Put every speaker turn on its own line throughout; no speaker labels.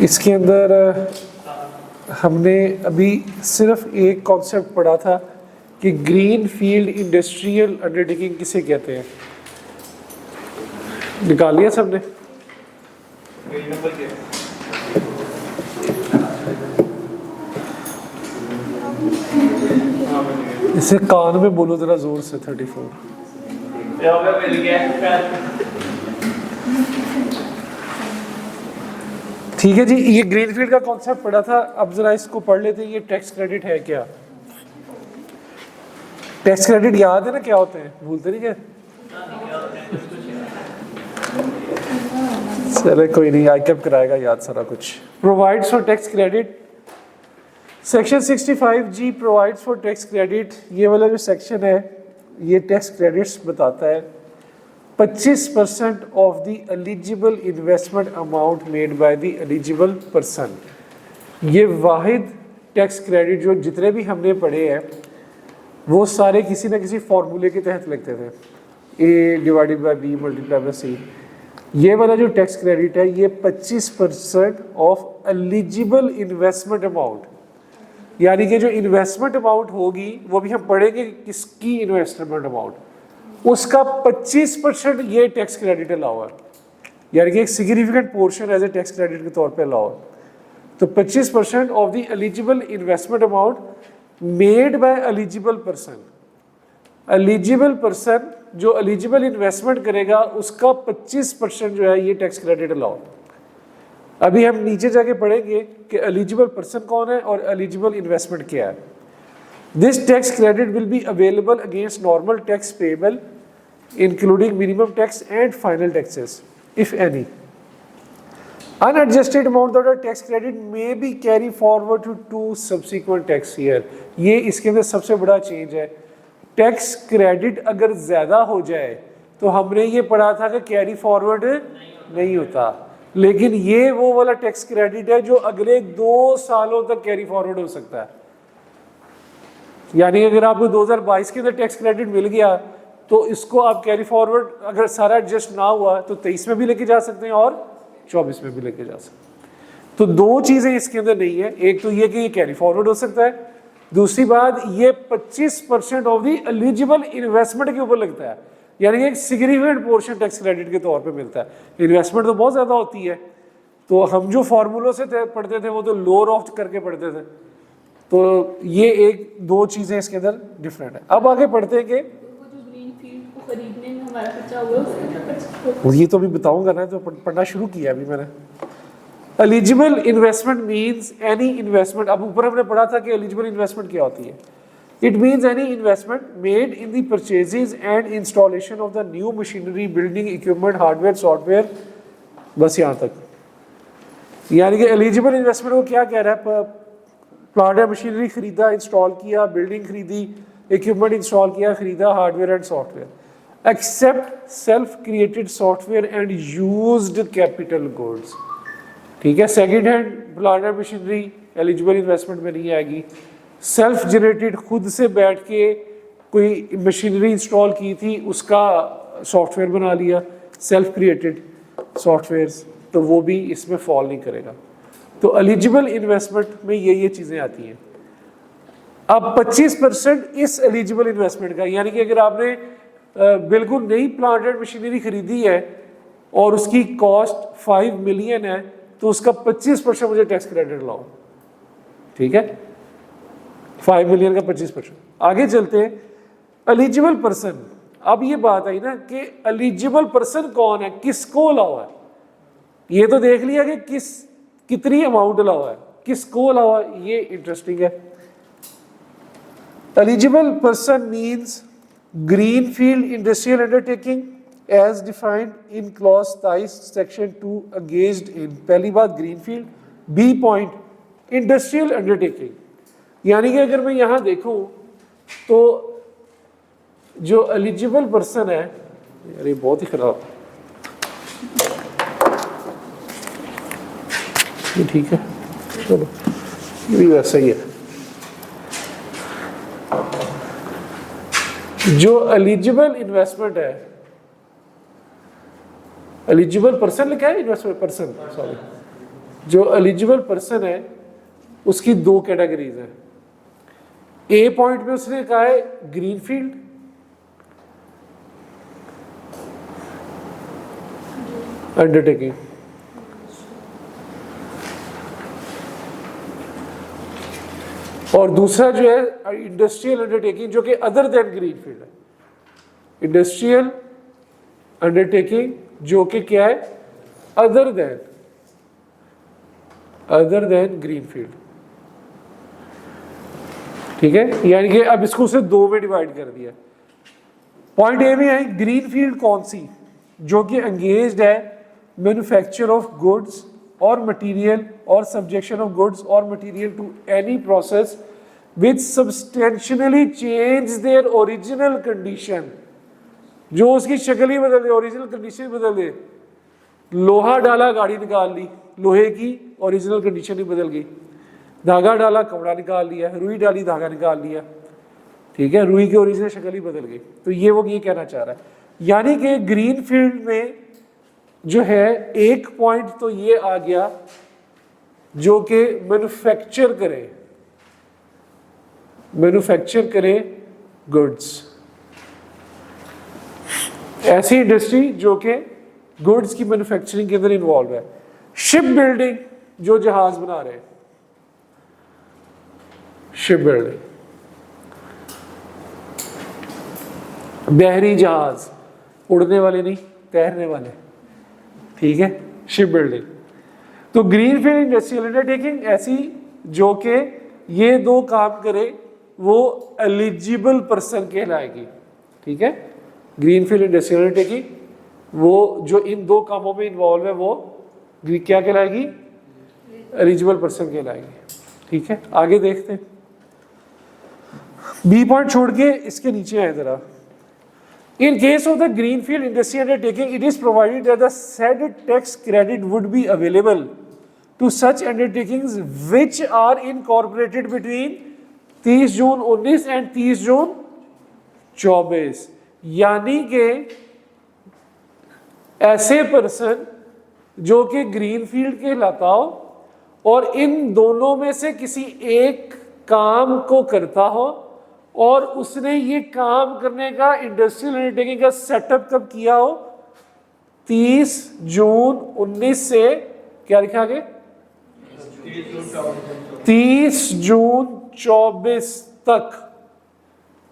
इसके अंदर हमने अभी सिर्फ एक कॉन्सेप्ट पढ़ा था कि ग्रीन फील्ड इंडस्ट्रियल अंडरटेकिंग किसे कहते हैं। निकाल लिया सबने? इसे कान में बोलो जरा जोर से। 34। ठीक है जी, ये ग्रीनफील्ड का कॉन्सेप्ट पढ़ा था। अब जरा इसको पढ़ लेते हैं। ये टैक्स क्रेडिट है क्या? टैक्स क्रेडिट याद है ना क्या होते हैं? भूलते नहीं क्या? चलो कोई नहीं, आईकैप कराएगा याद सारा कुछ। Provides for tax credit, section 65G provides for tax credit. ये वाला जो सेक्शन है ये टैक्स क्रेडिट्स बताता है। 25% of the eligible investment amount made by the eligible person. ये वाहिद टैक्स क्रेडिट जो जितने भी हमने पढ़े हैं वो सारे किसी न किसी फॉर्मूले के तहत लगते थे। A divided by B multiply by C। ये वाला जो टैक्स क्रेडिट है ये 25% ऑफ एलिजिबल इन्वेस्टमेंट अमाउंट, यानी कि जो इन्वेस्टमेंट अमाउंट होगी वो भी हम पढ़ेंगे किसकी इन्वेस्टमेंट अमाउंट, उसका 25% ये टैक्स क्रेडिट अलाउ है, यानी कि एक significant portion as a tax credit के तौर पे अलाउ है। तो 25% of the eligible investment amount made by eligible person. Eligible person जो एलिजिबल इन्वेस्टमेंट करेगा उसका 25% जो है ये टैक्स क्रेडिट अलाउ। अभी हम नीचे जाके पढ़ेंगे कि एलिजिबल पर्सन कौन है और एलिजिबल इन्वेस्टमेंट क्या है। This tax credit will be available against normal tax payable, including minimum tax and final taxes, if any. Unadjusted amount of the tax credit may be carried forward to 2 subsequent tax year. ये इसके अंदर सबसे बड़ा change है। Tax credit अगर ज़्यादा हो जाए तो हमने ये पढ़ा था कि कैरी फॉरवर्ड नहीं होता, लेकिन ये वो वाला टैक्स क्रेडिट है जो अगले 2 सालों तक कैरी फॉरवर्ड हो सकता है। यानी अगर आपको 2022 के अंदर टैक्स क्रेडिट मिल गया तो इसको आप कैरी फॉरवर्ड अगर सारा एडजस्ट ना हुआ तो 23 में भी लेके जा सकते हैं और 24 में भी लेके जा सकते हैं। तो 2 चीज़ें इसके अंदर नहीं है, एक तो ये कि ये कैरी फॉरवर्ड हो सकता है, दूसरी बात ये 25% ऑफ द एलिजिबल इन्वेस्टमेंट के ऊपर लगता है, यानी एक सिग्निफिकेंट पोर्शन टैक्स क्रेडिट के तौर पर मिलता है। इन्वेस्टमेंट तो बहुत ज़्यादा होती है, तो हम जो फॉर्मूलों से पढ़ते थे वो तो लोअर ऑफ करके पढ़ते थे। तो ये 1-2 चीज़ें इसके अंदर डिफरेंट है। अब आगे पढ़ते हैं कि
खरीदने में हमारा खर्चा हुआ,
ये तो अभी बताऊंगा ना, तो पढ़ना शुरू किया अभी मैंने। Eligible investment means any investment. अब ऊपर हमने पढ़ा था कि एलिजिबल इन्वेस्टमेंट क्या होती है। It means any investment made in the purchases and installation of the new machinery, building equipment, hardware, software, बस यहाँ तक। यानी कि एलिजिबल इन्वेस्टमेंट को क्या कह रहा है? प्लांट या मशीनरी खरीदा, इंस्टॉल किया, बिल्डिंग खरीदी, इक्विपमेंट इंस्टॉल किया, खरीदा, hardware and software, except self created software and used capital goods. ठीक है, सेकंड हैंड प्लांट या मशीनरी एलिजिबल इन्वेस्टमेंट में नहीं आएगी। सेल्फ जनरेटेड, खुद से बैठ के कोई मशीनरी इंस्टॉल की थी उसका सॉफ्टवेयर बना लिया, सेल्फ क्रिएटेड सॉफ्टवेयर, तो वो भी इसमें फॉल नहीं करेगा। तो एलिजिबल इन्वेस्टमेंट में ये चीज़ें आती हैं। अब 25% इस एलिजिबल इन्वेस्टमेंट का, यानी कि अगर आपने बिल्कुल नई प्लांट एंड मशीनरी खरीदी है और उसकी कॉस्ट 5 मिलियन है तो उसका 25% मुझे टैक्स क्रेडिट लाओ। ठीक है, 5 मिलियन का 25%। आगे चलते हैं, एलिजिबल पर्सन। अब ये बात आई ना कि एलिजिबल पर्सन कौन है, किसको अलावा है। ये तो देख लिया कि कितनी अमाउंट अलावा है, किसको अलावा, ये इंटरेस्टिंग है। Eligible person means green field industrial undertaking as defined in clause 23 section 2 against in. पहली बात green field, B point industrial undertaking, यानी कि अगर मैं यहां देखूं तो जो एलिजिबल पर्सन है, अरे बहुत ही खराब, ये ठीक है, चलो ये भी वैसा ही है। जो एलिजिबल इन्वेस्टमेंट है, एलिजिबल पर्सन लिखा है, इन्वेस्टमेंट पर्सन, सॉरी, जो एलिजिबल पर्सन है उसकी दो कैटेगरीज हैं। ए पॉइंट में उसने कहा है ग्रीन फील्ड, अंडरटेकिंग, और दूसरा जो है इंडस्ट्रियल अंडरटेकिंग जो कि अदर देन ग्रीन फील्ड है। इंडस्ट्रियल अंडरटेकिंग जो कि क्या है, अदर देन ग्रीन फील्ड। ठीक है, यानी कि अब इसको उसने दो में डिवाइड कर दिया। पॉइंट ए में है ग्रीन फील्ड कौन सी, जो कि एंगेज्ड है मैन्युफैक्चर ऑफ गुड्स और मटेरियल और सब्जेक्शन ऑफ गुड्स और material to any process which substantially change their original condition, जो उसकी शक्ल ही बदल दे, ओरिजिनल कंडीशन बदल दे। लोहा डाला गाड़ी निकाल ली, लोहे की ओरिजिनल कंडीशन ही बदल गई। धागा डाला कपड़ा निकाल लिया, रुई डाली धागा निकाल लिया। ठीक है, रुई की ओरिजिनल शक्ल ही बदल गई। तो ये कहना चाह रहा है, यानी कि ग्रीन फील्ड में जो है एक पॉइंट तो ये आ गया जो कि मैन्युफैक्चर करे गुड्स, ऐसी इंडस्ट्री जो कि गुड्स की मैन्युफैक्चरिंग के अंदर इन्वॉल्व है। शिप बिल्डिंग, जो जहाज बना रहे हैं, शिप बिल्डिंग, बहरी जहाज, उड़ने वाले नहीं, तैरने वाले। ठीक है, शिप बिल्डिंग। तो ग्रीन फील्ड इंडस्ट्रियल अंडरटेकिंग ऐसी जो कि ये दो काम करे वो एलिजिबल पर्सन कहलाएगी। ठीक है, ग्रीन फील्ड इंडस्ट्रियल अंडरटेकिंग वो जो इन दो कामों में इन्वॉल्व है वो क्या कहलाएगी, एलिजिबल पर्सन कहलाएगी। ठीक है, आगे देखते हैं। बी पॉइंट छोड़ के इसके नीचे आए जरा। In case of the greenfield industry undertaking, it is provided that the said tax credit would be available to such undertakings which are incorporated between 30 June 19 and 30 जून 24। यानी कि ऐसे पर्सन जो कि ग्रीन फील्ड कहलाता हो और इन दोनों में से किसी एक काम को करता हो और उसने ये काम करने का इंडस्ट्रियल अंडरटेकिंग का सेटअप कब किया हो, 30 जून 19 से क्या लिखा आगे, 30 जून 24 तक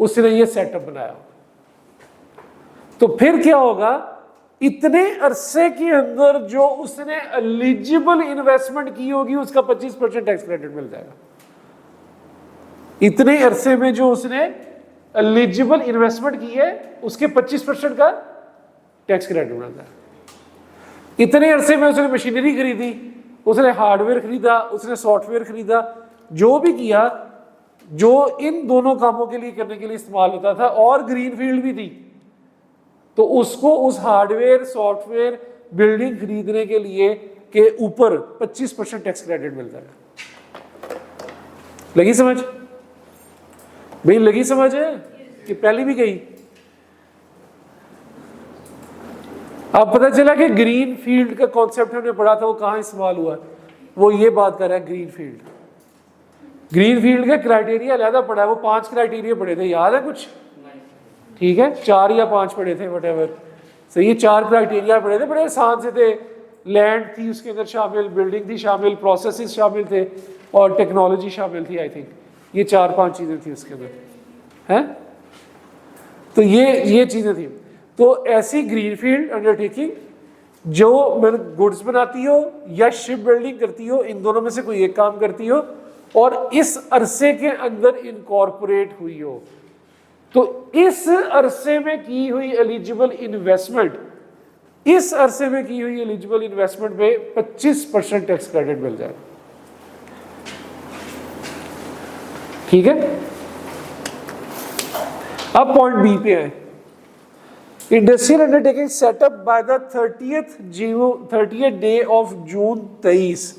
उसने ये सेटअप बनाया। तो फिर क्या होगा, इतने अरसे के अंदर जो उसने एलिजिबल इन्वेस्टमेंट की होगी उसका 25% टैक्स क्रेडिट मिल जाएगा। इतने अरसे में जो उसने एलिजिबल इन्वेस्टमेंट की है उसके 25% का टैक्स क्रेडिट मिलता है। इतने अरसे में उसने मशीनरी खरीदी, उसने हार्डवेयर खरीदा, उसने सॉफ्टवेयर खरीदा, जो भी किया जो इन दोनों कामों के लिए करने के लिए इस्तेमाल होता था और ग्रीन फील्ड भी थी, तो उसको उस हार्डवेयर सॉफ्टवेयर बिल्डिंग खरीदने के लिए के ऊपर 25% टैक्स क्रेडिट मिलता है। लगी समझ भाई, लगी समझ है कि पहले भी गई। अब पता चला कि ग्रीन फील्ड का कॉन्सेप्ट हमने पढ़ा था वो कहां इस्तेमाल हुआ, वो ये बात कर रहा है ग्रीन फील्ड। ग्रीन फील्ड का क्राइटेरिया अलग पढ़ा है, वो 5 क्राइटेरिया पढ़े थे, याद है कुछ? ठीक है, 4 या 5 पढ़े थे, वटेवर सही है। 4 क्राइटेरिया पढ़े थे, बड़े आसान से थे। लैंड थी उसके अंदर शामिल, बिल्डिंग थी शामिल, प्रोसेसेस शामिल थे और टेक्नोलॉजी शामिल थी। आई थिंक ये 4-5 चीजें थी उसके अंदर, हैं? तो ये चीजें थी। तो ऐसी ग्रीन फील्ड अंडरटेकिंग जो गुड्स बनाती हो या शिप बिल्डिंग करती हो, इन दोनों में से कोई एक काम करती हो और इस अरसे के अंदर इनकॉर्पोरेट हुई हो, तो इस अरसे में की हुई एलिजिबल इन्वेस्टमेंट, इस अरसे में की हुई एलिजिबल इन्वेस्टमेंट में 25% टैक्स क्रेडिट मिल जाएगा। ठीक है, अब पॉइंट बी पे है। Industrial undertaking setup by the 30th day of June 23।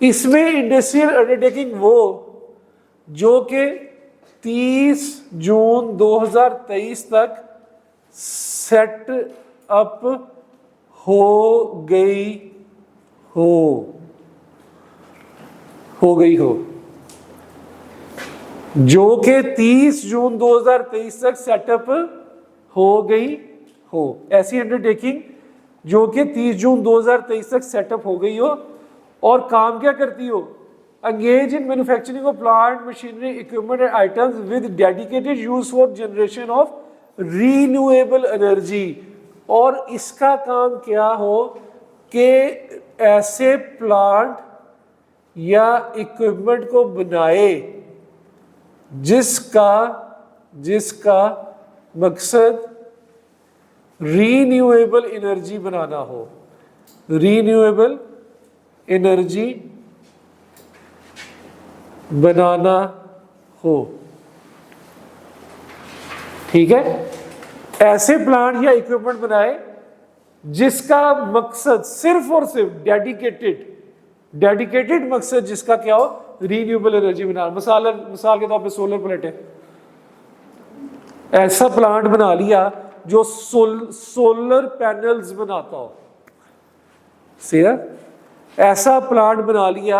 इसमें इंडस्ट्रियल अंडरटेकिंग वो जो कि 30 जून 2023 तक सेट अप हो गई हो। हो गई हो, जो कि 30 जून 2023 तक सेटअप हो गई हो। ऐसी अंडरटेकिंग जो कि 30 जून 2023 तक सेटअप हो गई हो और काम क्या करती हो, engage in manufacturing of plant, machinery, equipment and items with dedicated use for generation of renewable energy। और इसका काम क्या हो कि ऐसे प्लांट या इक्विपमेंट को बनाए जिसका मकसद रीन्यूएबल एनर्जी बनाना हो, रीन्यूएबल एनर्जी बनाना हो। ठीक है, ऐसे प्लांट या इक्विपमेंट बनाए जिसका मकसद सिर्फ और सिर्फ डेडिकेटेड मकसद जिसका क्या हो, रीन्यूएबल एनर्जी बनाना। मिसाल के तौर पे सोलर प्लेटें, ऐसा प्लांट बना लिया जो सोलर पैनल्स बनाता हो, ऐसा प्लांट बना लिया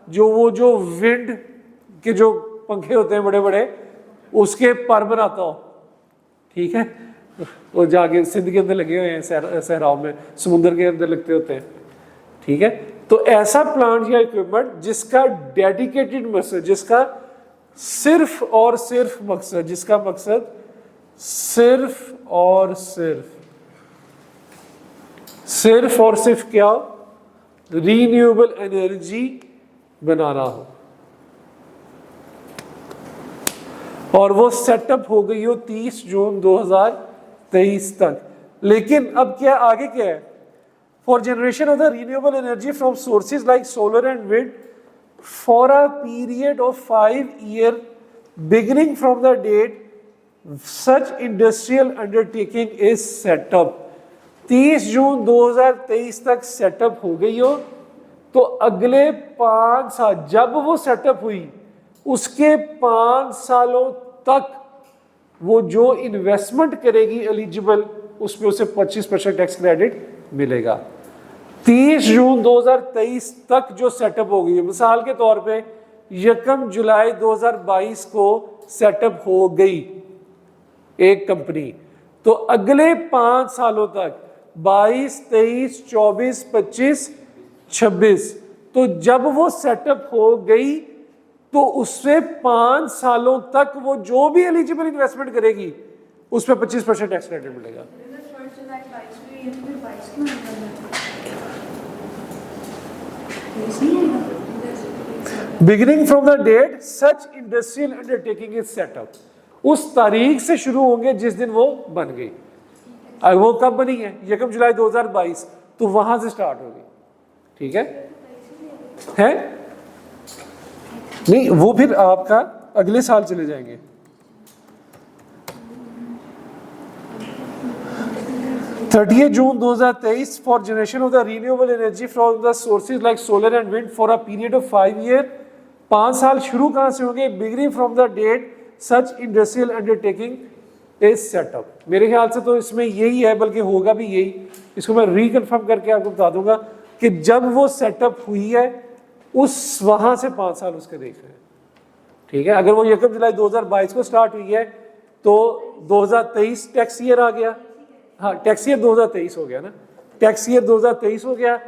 जो विंड के जो पंखे होते हैं बड़े बड़े उसके पर बनाता हो। ठीक है, वो जाके सिंध के अंदर लगे हुए हैं, सहराओं में, समुद्र के अंदर लगते होते हैं। ठीक है, तो ऐसा प्लांट या इक्विपमेंट जिसका डेडिकेटेड मकसद, जिसका सिर्फ और सिर्फ मकसद, जिसका मकसद सिर्फ और सिर्फ क्या, रीन्यूएबल एनर्जी बनाना हो, और वो सेटअप हो गई हो 30 जून 2023 तक। लेकिन अब क्या आगे क्या है, for generation of the renewable energy from sources like solar and wind for a period of 5 years beginning from the date such industrial undertaking is set up. 30 जून 2023 तक सेटअप हो गई हो तो अगले 5 साल, जब वो सेटअप हुई उसके 5 सालों तक वो जो इन्वेस्टमेंट करेगी एलिजिबल, उसमें उसे 25% टैक्स क्रेडिट मिलेगा। 30 जून 2023 तक जो सेटअप हो गई है, मिसाल के तौर पे 1 जुलाई 2022 को सेटअप हो गई एक कंपनी, तो अगले 5 सालों तक 22, 23, 24, 25, 26, तो जब वो सेटअप हो गई तो उससे 5 सालों तक वो जो भी एलिजिबल इन्वेस्टमेंट करेगी उसमें 25% टैक्स क्रेडिट मिलेगा। Beginning from the date such industrial undertaking is set up, उस तारीख से शुरू होंगे जिस दिन वो बन गई। अगर वो कब बनी है, 1 जुलाई 2022, तो वहां से स्टार्ट होगी। ठीक है नहीं, वो फिर आपका अगले साल चले जाएंगे। June 2023 for generation of the renewable energy from the sources like solar and wind for a period of 5 years। 5 साल शुरू कहां से होंगे, beginning from the date such industrial undertaking is set up. मेरे ख्याल से तो इसमें यही है, बल्कि होगा भी यही। इसको मैं रिकन्फर्म करके आपको बता दूंगा कि जब वो सेटअप हुई है उस वहां से 5 साल उसके देख रहे हैं। ठीक है, अगर वो 1 जुलाई 2022 को स्टार्ट हुई है तो 2023 टैक्स ईयर आ गया। हाँ, टैक्स ईयर 2023 हो गया ना, टैक्स ईयर 2023 हो गया,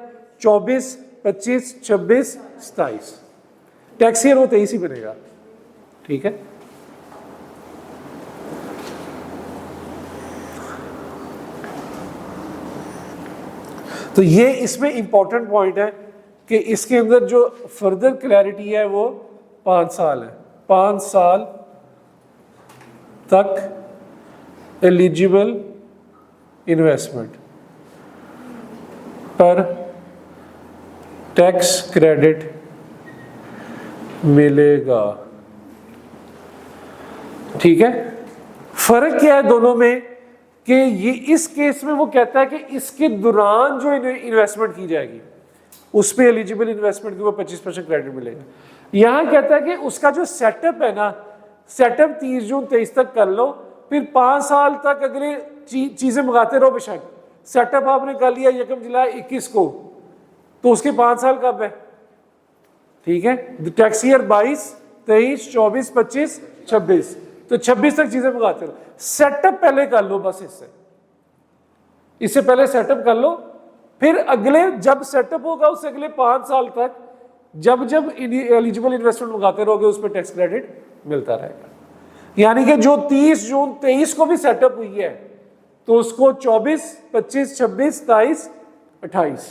24, 25, 26, 27 टैक्स ईयर वो 23 ही बनेगा। ठीक है, तो ये इसमें इंपॉर्टेंट पॉइंट है कि इसके अंदर जो फर्दर क्लैरिटी है वो 5 साल है। 5 साल तक एलिजिबल इन्वेस्टमेंट पर टैक्स क्रेडिट मिलेगा। ठीक है, फर्क क्या है दोनों में कि ये इस केस में वो कहता है कि इसके दौरान जो इन्वेस्टमेंट की जाएगी उस पर एलिजिबल इन्वेस्टमेंट के ऊपर 25% क्रेडिट मिलेगा। यहां कहता है कि उसका जो सेटअप है ना, सेटअप 30 जून 23 तक कर लो, फिर 5 साल तक अगले चीजें मंगाते रहो। बेशक सेटअप आपने कर लिया 1 जुलाई 21 को, तो उसके 5 साल कब है। ठीक है, टैक्स ईयर 22, 23, 24, 25, 26, तो 26 तक चीजें मंगाते रहो। सेटअप पहले कर लो, बस इससे पहले सेटअप कर लो, फिर अगले जब सेटअप होगा उससे अगले 5 साल तक जब जब एलिजिबल इन्वेस्टमेंट मंगाते रहोगे उस पर टैक्स क्रेडिट मिलता रहेगा। यानी कि जो 30 जून 23 को भी सेटअप हुई है तो उसको 24, 25, 26, 27, 28,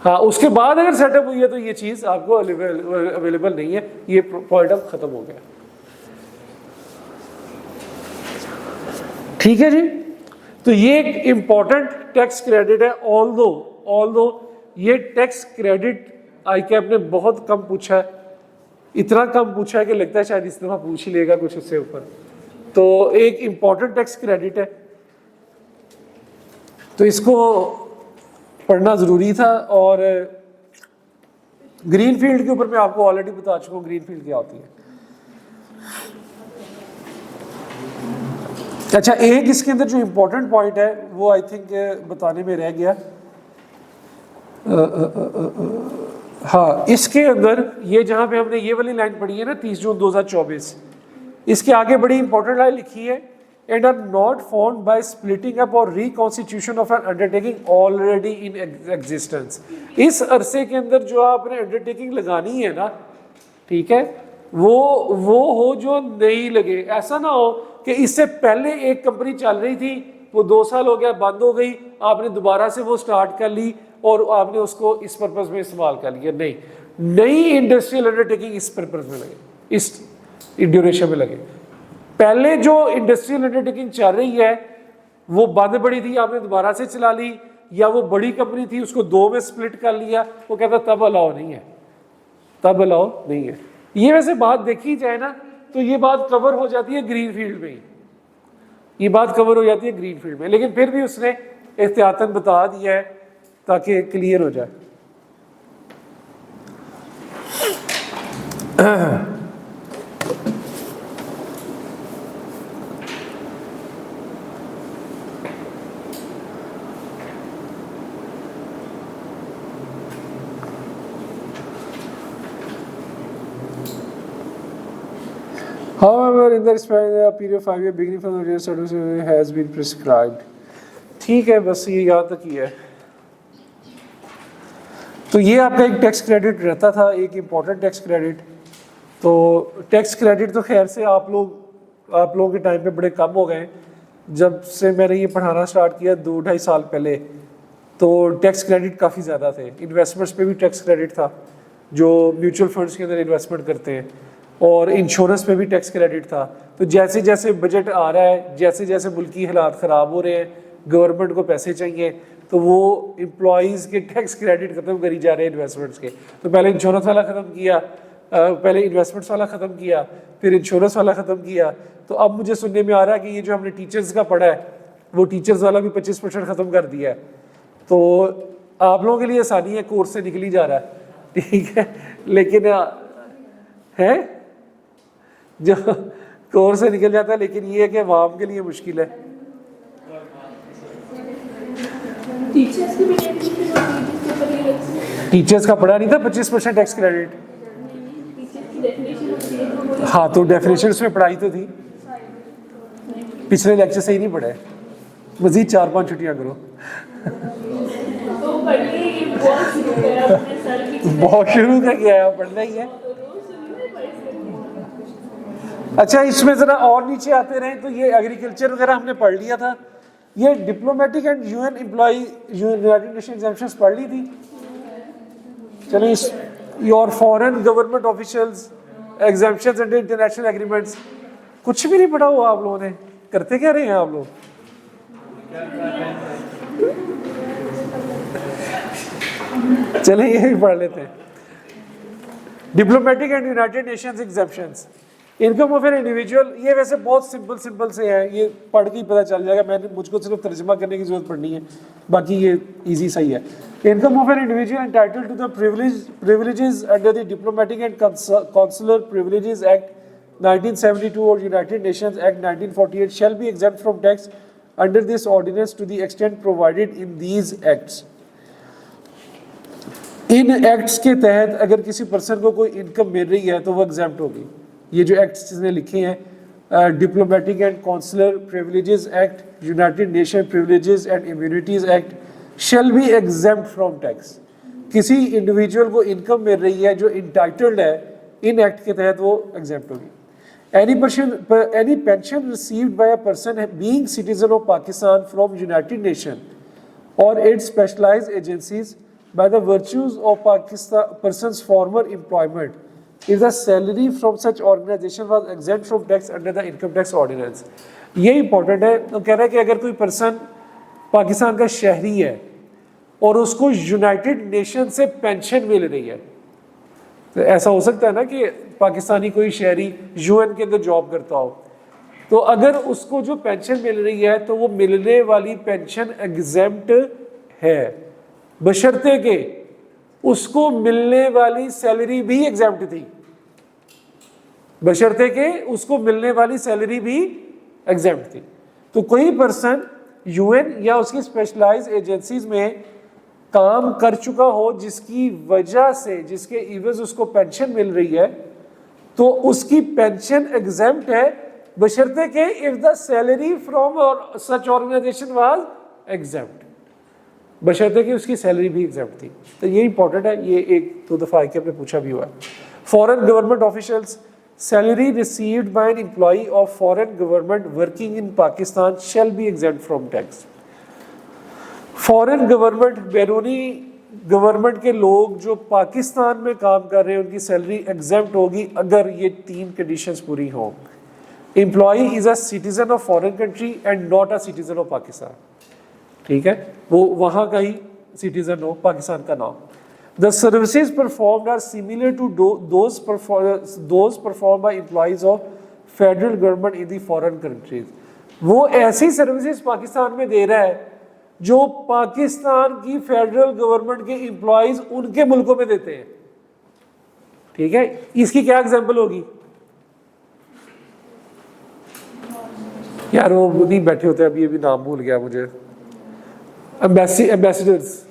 हाँ उसके बाद अगर सेटअप हुई है तो ये चीज आपको अवेलेबल नहीं है, ये पॉइंट अब खत्म हो गया। ठीक है जी, तो ये एक इंपॉर्टेंट टैक्स क्रेडिट है। ऑल्दो ये टैक्स क्रेडिट आईकैप ने बहुत कम पूछा है, इतना कम पूछा है कि लगता है शायद इस दफा पूछ ही लेगा कुछ उससे ऊपर। तो एक इंपॉर्टेंट टैक्स क्रेडिट है, तो इसको पढ़ना जरूरी था। और ग्रीन फील्ड के ऊपर मैं आपको ऑलरेडी बता चुका हूँ ग्रीन फील्ड क्या होती है। अच्छा, एक इसके अंदर जो इंपॉर्टेंट पॉइंट है वो आई थिंक बताने में रह गया। हाँ, इसके अंदर ये जहां पे हमने ये वाली लाइन पढ़ी है ना 30 जून 2024, इसके आगे बड़ी इंपॉर्टेंट लाइन लिखी है, and are not found by splitting up और reconstitution of an undertaking already in existence. इस अरसे के अंदर जो आपने अंडरटेकिंग लगानी है ना, ठीक है, वो हो जो नहीं लगे। ऐसा ना हो कि इससे पहले एक कंपनी चल रही थी, वो 2 साल हो गया बंद हो गई, आपने दोबारा से वो स्टार्ट कर ली और आपने उसको इस पर्पस में इस्तेमाल कर लिया। नहीं, नई इंडस्ट्रियल अंडरटेकिंग इस पर्पस में लगे, इस ड्यूरेशन में लगे। पहले जो इंडस्ट्रियल अंडरटेकिंग चल रही है वो बंद पड़ी थी, आपने दोबारा से चला ली, या वो बड़ी कंपनी थी उसको 2 में स्प्लिट कर लिया, वो कहता तब अलाउ नहीं है, तब अलाउ नहीं है। ये वैसे बात देखी जाए ना तो ये बात कवर हो जाती है ग्रीन फील्ड में ही, ये बात कवर हो जाती है ग्रीन फील्ड में, लेकिन फिर भी उसने एहतियातन बता दिया है ताकि क्लियर हो जाए। However, in the period of 5 years beginning from the real service has been prescribed. ठीक है, बस ये याद तक ही है। तो ये आपका एक टैक्स क्रेडिट रहता था, एक इम्पॉर्टेंट टैक्स क्रेडिट। तो टैक्स क्रेडिट तो खैर से आप लोगों के टाइम पे बड़े कम हो गए। जब से मैंने ये पढ़ाना स्टार्ट किया 2-2.5 साल पहले, तो टैक्स क्रेडिट काफ़ी ज़्यादा थे। इन्वेस्टमेंट्स पे भी टैक्स क्रेडिट था, जो म्यूचुअल फंड्स के अंदर इन्वेस्टमेंट करते हैं, और इंश्योरेंस पे भी टैक्स क्रेडिट था। तो जैसे जैसे बजट आ रहा है, जैसे जैसे मुल्की हालात ख़राब हो रहे हैं, गवर्नमेंट को पैसे चाहिए, तो वो एम्प्लॉयज़ के टैक्स क्रेडिट ख़त्म करी जा रहे हैं इन्वेस्टमेंट्स के। तो पहले इंश्योरेंस वाला ख़त्म किया, पहले इन्वेस्टमेंट्स वाला ख़त्म किया, फिर इंश्योरेंस वाला ख़त्म किया। तो अब मुझे सुनने में आ रहा है कि ये जो हमने टीचर्स का पढ़ा है वो टीचर्स वाला भी 25% ख़त्म कर दिया है। तो आप लोगों के लिए आसानी है, कोर्स से निकल ही जा रहा है, ठीक है, लेकिन है जो कोर्स से निकल जाता है, लेकिन ये है कि आवाम के लिए मुश्किल है। टीचर्स का पढ़ा नहीं था 25% टैक्स क्रेडिट। हाँ, तो डेफिनेशन उसमें पढ़ाई तो थी, पिछले लेक्चर से ही नहीं पढ़ा है, मजीद 4-5 छुट्टियां करो। बहुत शुरू कर गया पढ़ना ही है। अच्छा, इसमें जरा और नीचे आते रहे तो ये एग्रीकल्चर वगैरह हमने पढ़ लिया था। ये diplomatic and UN employee United nation exemptions पढ़ ली थी। चलिए, इस your foreign government officials exemptions under international agreements, कुछ भी नहीं पढ़ा हुआ आप लोगों ने, करते क्या रहे हैं आप लोग? चले ये भी पढ़ लेते हैं। Diplomatic and United Nations exemptions, income of an individual, ये वैसे बहुत सिंपल से है, ये पढ़ के ही पता चल जाएगा। मुझको सिर्फ तर्जुमा करने की जरूरत पड़नी है, बाकी ये इजी सही है। Income of an individual entitled to the privileges under the diplomatic and consular privileges act 1972 और United Nations act 1948 shall be exempt from tax under this ordinance to the extent provided in these acts. इन acts के तहत अगर किसी person को कोई income मिल रही है तो वो एग्जाम्प्ट होगी। ये जो एक्ट्स जिसने लिखे हैं, diplomatic and consular privileges act, United Nation privileges and immunities act shall be exempt from tax. किसी इंडिविजुअल को इनकम मिल रही है जो इंटाइटल्ड है, इन एक्ट के तहत वो एग्जाम्प्ट होगी। Any pension received by a person being citizen of Pakistan from United Nations or its specialized agencies by the virtues of Pakistan person's former employment is a salary from such organization was exempt from tax under the income tax ordinance। ये important है। तो कह रहा है कि अगर कोई person Pakistan का शहरी है और उसको यूनाइटेड नेशन से पेंशन मिल रही है, तो ऐसा हो सकता है ना कि पाकिस्तानी कोई शहरी यूएन के अंदर जॉब करता हो, तो अगर उसको जो पेंशन मिल रही है तो वो मिलने वाली पेंशन एग्जेम्प्ट है, बशर्ते के उसको मिलने वाली सैलरी भी एग्जेम्प्ट थी, बशर्ते के उसको मिलने वाली सैलरी भी एग्जेम्प्ट थी। तो कोई पर्सन यूएन या उसकी स्पेशलाइज्ड एजेंसीज में काम कर चुका हो जिसकी वजह से, जिसके इवज उसको पेंशन मिल रही है, तो उसकी पेंशन एग्जेम्प्ट है, बशर्ते के if the salary from such organisation was exempt, बशर्ते कि उसकी सैलरी भी एग्जेम्प्ट थी। तो ये इंपॉर्टेंट है, ये एक दो दफा आके हमने पूछा भी हुआ है। Foreign government officials salary received by an employee of foreign government working in Pakistan shall be exempt from tax. Foreign government, बैरूनी गवर्नमेंट के लोग जो पाकिस्तान में काम कर रहे हैं उनकी सैलरी एग्जेम्प्ट होगी अगर ये 3 कंडीशंस पूरी हो। Employee is a citizen of foreign country and not a citizen of Pakistan, ठीक है, वो वहाँ का ही सिटीजन हो, पाकिस्तान का नाम। The services performed are similar to those perform by employees of federal government in the foreign countries. वो ऐसी सर्विसेज पाकिस्तान में दे रहा है जो पाकिस्तान की फेडरल गवर्नमेंट के एम्प्लॉइज उनके मुल्कों में देते हैं, ठीक है। इसकी क्या एग्जांपल होगी यार, वो नहीं बैठे होते, अभी अभी नाम भूल गया मुझे, एम्बेसडर्स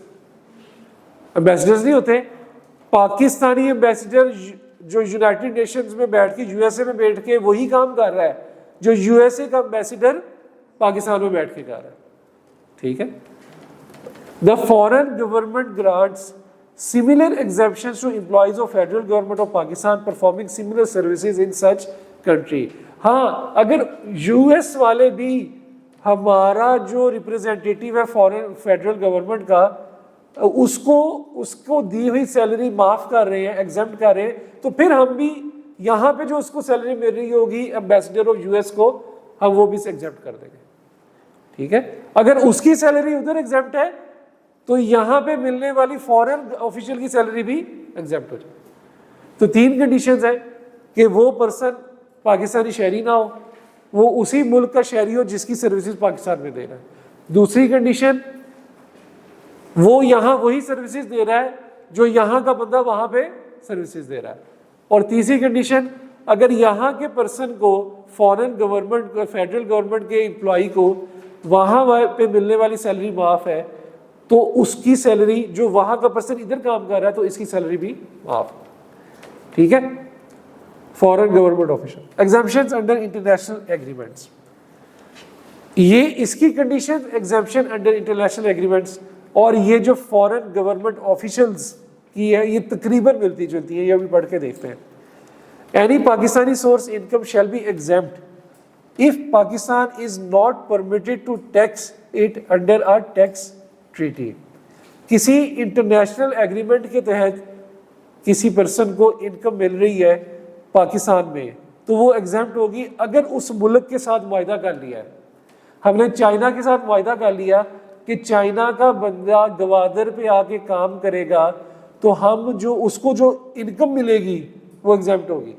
नहीं होते, पाकिस्तानी एम्बेसडर जो यूनाइटेड नेशंस में बैठ के, यूएसए में बैठ के वही काम कर रहा है जो यूएसए का एम्बेसडर पाकिस्तान में बैठ के कर रहा है, ठीक है। The foreign government grants similar exemptions to employees of federal government of Pakistan performing similar services in such country. हाँ, अगर यूएस वाले भी हमारा जो रिप्रेजेंटेटिव है फॉरेन फेडरल गवर्नमेंट का, उसको दी हुई सैलरी माफ कर रहे हैं, एग्जेम्प्ट कर रहे हैं, तो फिर हम भी यहाँ पे जो उसको सैलरी मिल रही होगी एम्बेसडर ऑफ यूएस को, हम वो भी एग्जेम्प्ट कर देंगे, ठीक है। अगर उसकी सैलरी उधर एग्जेम्प्ट है तो यहाँ पे मिलने वाली फॉरेन ऑफिशियल की सैलरी भी एग्जेम्प्ट हो जाए। तो 3 कंडीशंस है कि वो पर्सन पाकिस्तानी शहरी ना हो, वो उसी मुल्क का शहरी हो जिसकी सर्विसेज पाकिस्तान में दे रहा है। दूसरी कंडीशन, वो यहाँ वही सर्विसेज दे रहा है जो यहाँ का बंदा वहाँ पे सर्विसेज दे रहा है। और तीसरी कंडीशन, अगर यहाँ के पर्सन को फॉरेन गवर्नमेंट, फेडरल गवर्नमेंट के एम्प्लॉई को वहाँ पे मिलने वाली सैलरी माफ है, तो उसकी सैलरी जो वहाँ का पर्सन इधर काम कर रहा है तो इसकी सैलरी भी माफ, ठीक है। Foreign government official exemptions under international agreements, ये इसकी condition exemption under international agreements. और ये जो फॉरेन गवर्नमेंट ऑफिशियल्स की है ये तकरीबन मिलती जुलती है, ये अभी पढ़ के देखते हैं। Any Pakistani source income shall be exempt if Pakistan is not permitted to tax it under a tax treaty. किसी इंटरनेशनल एग्रीमेंट के तहत किसी पर्सन को इनकम मिल रही है पाकिस्तान में तो वो एग्जेम्प्ट होगी अगर उस मुल्क के साथ मुआहिदा कर लिया है। हमने चाइना के साथ मुआहिदा कर लिया कि चाइना का बंदा गवादर पे आके काम करेगा तो हम जो उसको जो इनकम मिलेगी वो एग्जेम्प्ट होगी।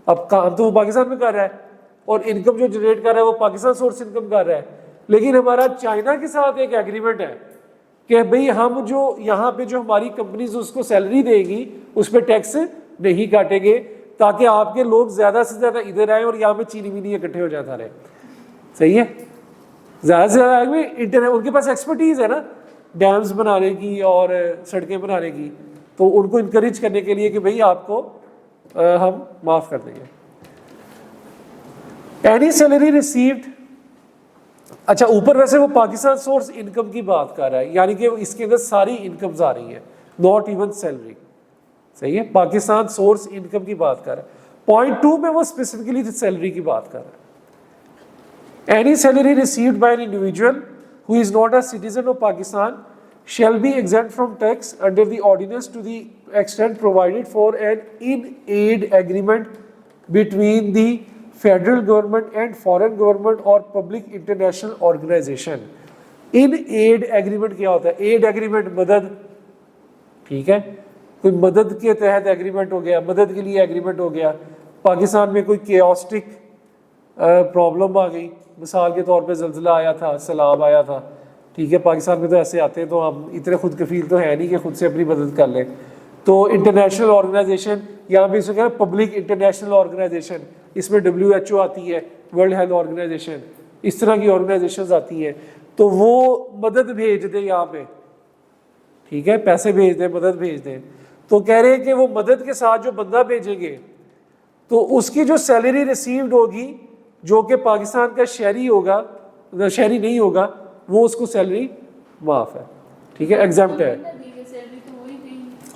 अब काम तो वो पाकिस्तान में कर रहा है और इनकम जो जनरेट कर रहा है वो पाकिस्तान सोर्स इनकम कर रहा है, लेकिन हमारा चाइना के साथ एक एग्रीमेंट है कि भाई हम जो यहाँ पे जो हमारी कंपनीज उसको सैलरी देगी उस पर टैक्स नहीं काटेंगे ताकि आपके लोग ज़्यादा से ज़्यादा इधर आए और यहाँ पे चीनी मीनी इकट्ठे हो जाता रहे। सही है, ज़्यादा से ज़्यादा इंटरनेट, उनके पास एक्सपर्टीज़ है ना, डैम्स बनाने की और सड़कें बनाने की, तो उनको इनकरेज करने के लिए कि भाई आपको हम माफ़ कर देंगे। एनी सैलरी रिसीव्ड, अच्छा ऊपर वैसे वो पाकिस्तान सोर्स इनकम की बात कर रहा है, यानी कि इसके अंदर सारी इनकम्स आ रही है, नॉट इवन सैलरी, सही है, पाकिस्तान सोर्स इनकम की बात कर रहा है। पॉइंट 2 में वो स्पेसिफिकली सैलरी की बात कर रहा है। Any salary received by an individual who is not a citizen of Pakistan shall be exempt from tax under the ordinance to the extent provided for an in-aid agreement between the federal government and foreign government or public international organization। in-aid agreement क्या होता है? aid agreement मदद, ठीक है, कोई मदद के तहत एग्रीमेंट हो गया, मदद के लिए एग्रीमेंट हो गया। पाकिस्तान में कोई केओस्टिक प्रॉब्लम आ गई, मिसाल के तौर पे ज़ल्ज़ला आया था, सैलाब आया था, ठीक है, पाकिस्तान में तो ऐसे आते हैं, तो हम इतने खुद कफील तो है नहीं कि खुद से अपनी मदद कर लें, तो इंटरनेशनल ऑर्गेनाइजेशन, यहाँ पे इसको पब्लिक इंटरनेशनल ऑर्गेनाइजेशन, इसमें WHO आती है, वर्ल्ड हेल्थ ऑर्गेनाइजेशन, इस तरह की ऑर्गेनाइजेशंस आती हैं, तो वो मदद भेज दें यहाँ पे, ठीक है, पैसे भेज दें, मदद भेज दें। तो कह रहे हैं कि वो मदद के साथ जो बंदा भेजेंगे तो उसकी जो सैलरी रिसीव्ड होगी, जो कि पाकिस्तान का शहरी होगा, शहरी नहीं होगा, वो उसको सैलरी माफ़ है, ठीक है, एग्जाम्प्ट है।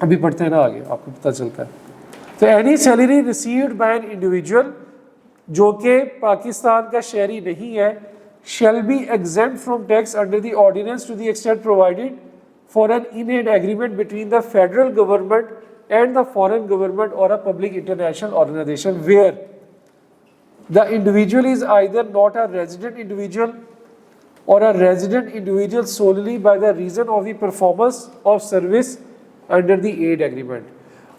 अभी पढ़ते हैं ना आगे, आपको पता चलता है। तो any salary received by an individual जो कि पाकिस्तान का शहरी नहीं है, shall be exempt from tax under the ordinance to the extent provided for an in aid agreement between the federal government and the foreign government और a public international organisation where the individual is either not a resident individual or a resident individual solely by the reason of the performance of service under the aid agreement।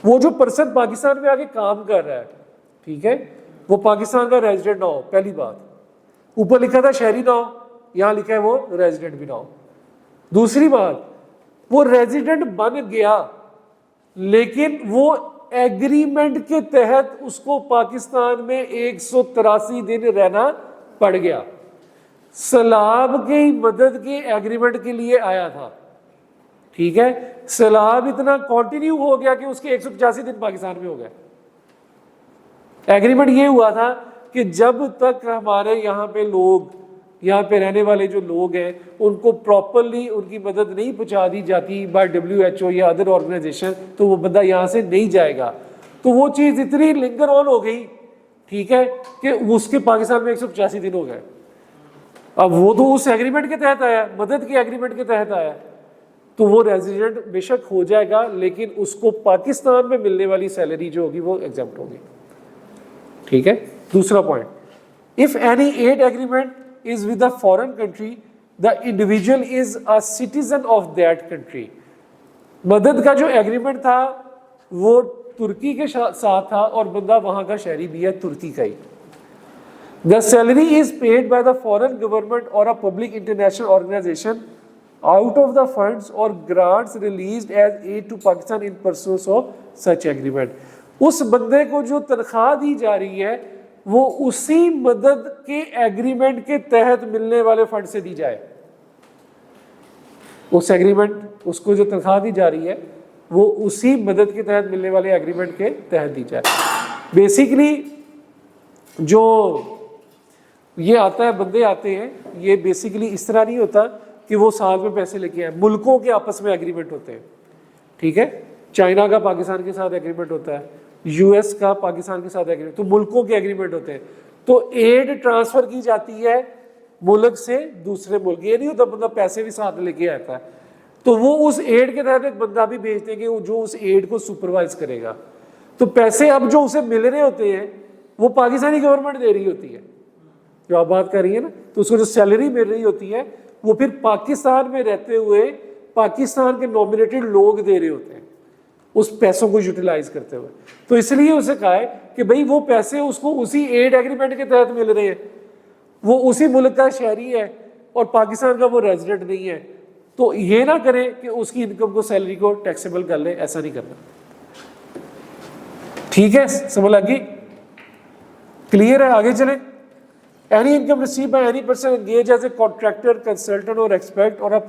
वो जो person Pakistan में आके काम कर रहा है, ठीक है, वो पाकिस्तान का रेजिडेंट ना हो, पहली बात, ऊपर लिखा था शहरी ना हो, यहाँ लिखा है वो रेजिडेंट भी ना हो। दूसरी बात, वो रेजिडेंट बन गया लेकिन वो एग्रीमेंट के तहत उसको पाकिस्तान में 183 दिन रहना पड़ गया, सैलाब की मदद के एग्रीमेंट के लिए आया था, ठीक है, सैलाब इतना कंटिन्यू हो गया कि उसके 185 दिन पाकिस्तान में हो गए। एग्रीमेंट ये हुआ था कि जब तक हमारे यहाँ पे लोग, यहाँ पे रहने वाले जो लोग हैं, उनको प्रॉपरली उनकी मदद नहीं पहुँचा दी जाती बाय WHO या अदर ऑर्गेनाइजेशन, तो वो बंदा यहाँ से नहीं जाएगा। तो वो चीज़ इतनी लिंगर ऑन हो गई, ठीक है, कि उसके पाकिस्तान में 185 दिन हो गए। अब वो तो उस एग्रीमेंट के तहत आया, मदद के एग्रीमेंट के तहत आया, तो वो रेजिडेंट बेशक हो जाएगा लेकिन उसको पाकिस्तान में मिलने वाली सैलरी जो होगी वो एग्जम्प्ट होगी, ठीक है। दूसरा point, if any ad agreement is with a foreign country the individual is a citizen of that country. मदद का जो एग्रीमेंट था वो तुर्की के साथ था और बंदा वहां का शहरी भी है, तुर्की का ही। The salary is paid by the foreign government or a public international organization out of the funds or grants released as aid to Pakistan in pursuance of such agreement। उस बंदे को जो तनख्वाह दी जा रही है वो उसी मदद के एग्रीमेंट के तहत मिलने वाले फंड से दी जाए। उस एग्रीमेंट, उसको जो तनख्वाह दी जा रही है वो उसी मदद के तहत मिलने वाले एग्रीमेंट के तहत दी जाए। बेसिकली जो ये आता है, बंदे आते हैं, ये बेसिकली इस तरह नहीं होता कि वो साल में पैसे लेके आए, मुल्कों के आपस में एग्रीमेंट होते हैं, ठीक है, चाइना का पाकिस्तान के साथ एग्रीमेंट होता है, US का पाकिस्तान के साथ एग्रीमेंट, तो मुल्कों के एग्रीमेंट होते हैं। तो एड ट्रांसफर की जाती है मुल्क से दूसरे मुल्क, ये नहीं होता बंदा पैसे भी साथ लेके आता है, तो वो उस एड के तहत एक बंदा भी भेजते हैं कि जो उस एड को सुपरवाइज करेगा। तो पैसे अब जो उसे मिल रहे होते हैं वो पाकिस्तानी गवर्नमेंट दे रही होती है, जो आप बात कर रही है ना, तो उसको जो सैलरी मिल रही होती है वो फिर पाकिस्तान में रहते हुए पाकिस्तान के नॉमिनेटेड लोग दे रहे होते हैं उस पैसों को यूटिलाइज करते हुए। तो इसलिए उसे कहा है कि भाई वो पैसे उसको उसी एड एग्रीमेंट के तहत मिल रहे हैं, वो उसी मुल्क का शहरी है और पाकिस्तान का वो रेजिडेंट नहीं है, तो ये ना करें कि उसकी इनकम को, सैलरी को टैक्सेबल कर ले, ऐसा नहीं करना, ठीक है, समझ लगी, क्लियर है। आगे चले। Any income received by any person engaged as a contractor, consultant or expert or a